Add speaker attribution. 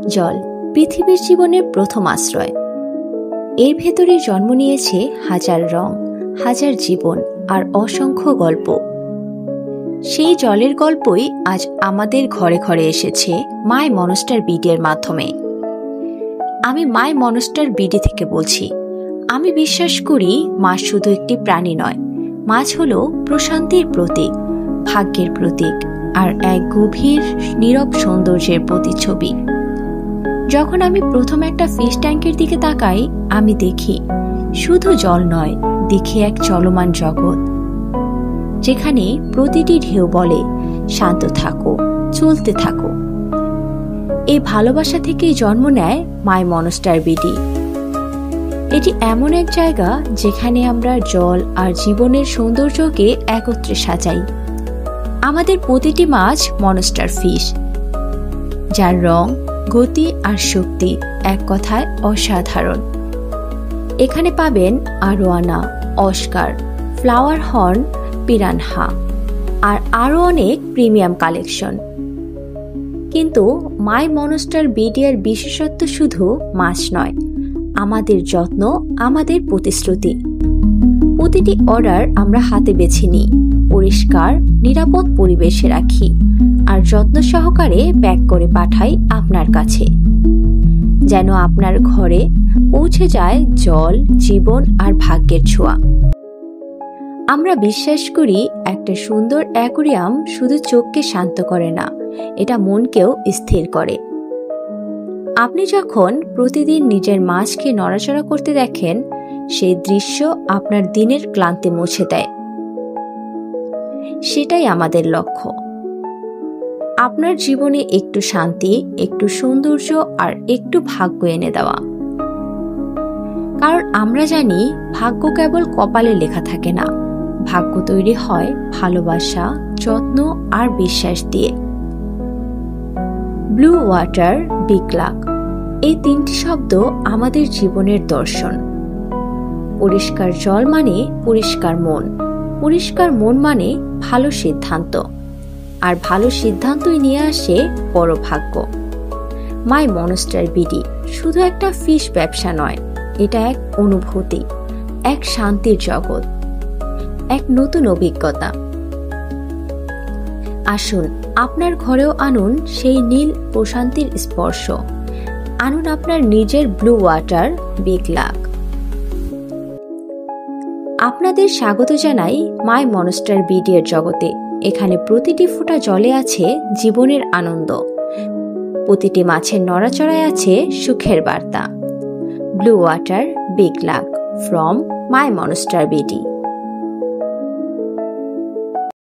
Speaker 1: জল পৃথিবীর জীবনের প্রথম আশ্রয়। এর ভেতরে জন্ম নিয়েছে হাজার রং, হাজার জীবন আর অসংখ্য গল্প। সেই জলের গল্পই আজ আমাদের ঘরে ঘরে এসেছে মাই মনস্টার বিডি এর মাধ্যমে। আমি মাই মনস্টার বিডি থেকে বলছি। আমি বিশ্বাস করি মাছ শুধু একটি প্রাণী নয়, মাছ হলো প্রশান্তির প্রতীক, ভাগ্যের প্রতীক আর এক গভীর নীরব সৌন্দর্যের প্রতিচ্ছবি। যখন আমি প্রথম একটা ফিশ ট্যাঙ্কের দিকে তাকাই, আমি দেখি শুধু জল নয়, দেখি এক চলমান জগৎ, যেখানে প্রতিটি ঢেউ বলে শান্ত থাকো, চলতে থাকো। এই ভালোবাসা থেকেই জন্ম নেয় মাই মনস্টার বিডি। এটি এমন এক জায়গা যেখানে আমরা জল আর জীবনের সৌন্দর্যকে একত্রে সাজাই। আমাদের প্রতিটি মাছ মনস্টার ফিশ, যার রং, গতি আর শক্তি এক কথায় অসাধারণ। এখানে পাবেন আরোয়ানা, অস্কার, ফ্লাওয়ার হর্ন, পিরানহা আর আরও অনেক প্রিমিয়াম কালেকশন। কিন্তু মাই মনস্টার বিডি এর বিশেষত্ব শুধু মাছ নয়, আমাদের যত্ন, আমাদের প্রতিশ্রুতি। প্রতিটি অর্ডার আমরা হাতে বেছে নিই, পরিষ্কার নিরাপদ পরিবেশে রাখি আর যত্ন সহকারে প্যাক করে পাঠাই আপনার কাছে, যেন আপনার ঘরে পৌঁছে যায় জল, জীবন আর ভাগ্যের ছোঁয়া। আমরা বিশ্বাস করি একটা সুন্দর অ্যাকুরিয়াম শুধু চোখকে শান্ত করে না, এটা মনকেও স্থির করে। আপনি যখন প্রতিদিন নিজের মাছকে নড়াচড়া করতে দেখেন, সেই দৃশ্য আপনার দিনের ক্লান্তি মুছে দেয়। সেটাই আমাদের লক্ষ্য, আপনার জীবনে একটু শান্তি, একটু সৌন্দর্য আর একটু ভাগ্য এনে দেওয়া। কারণ আমরা জানি ভাগ্য কেবল কপালে লেখা থাকে না, ভাগ্য তৈরি হয় ভালোবাসা, যত্ন আর বিশ্বাস দিয়ে। ব্লু ওয়াটার, বিগ লাক, এই তিনটি শব্দ আমাদের জীবনের দর্শন। পরিষ্কার জল মানে পরিষ্কার মন, পরিষ্কার মন মানে ভালো সিদ্ধান্ত, আর ভালো সিদ্ধান্তই নিয়ে আসে বড় ভাগ্য। মাই মনস্টার বিডি শুধু একটা ফিশ ব্যবসা নয়, এটা এক অনুভূতি, এক শান্তির জগৎ, এক নতুন অভিজ্ঞতা। আসুন আপনার ঘরেও আনুন সেই নীল প্রশান্তির স্পর্শ, আনুন আপনার নিজের ব্লু ওয়াটার, বিগ লাক। আপনাদের স্বাগত জানাই মাই মনস্টার বিডি এর জগতে। এখানে প্রতিটি ফোঁটা জলে আছে জীবনের আনন্দ, প্রতিটি মাছের নড়াচড়ায় আছে সুখের বার্তা। Blue water, big lakh, from my monster BD.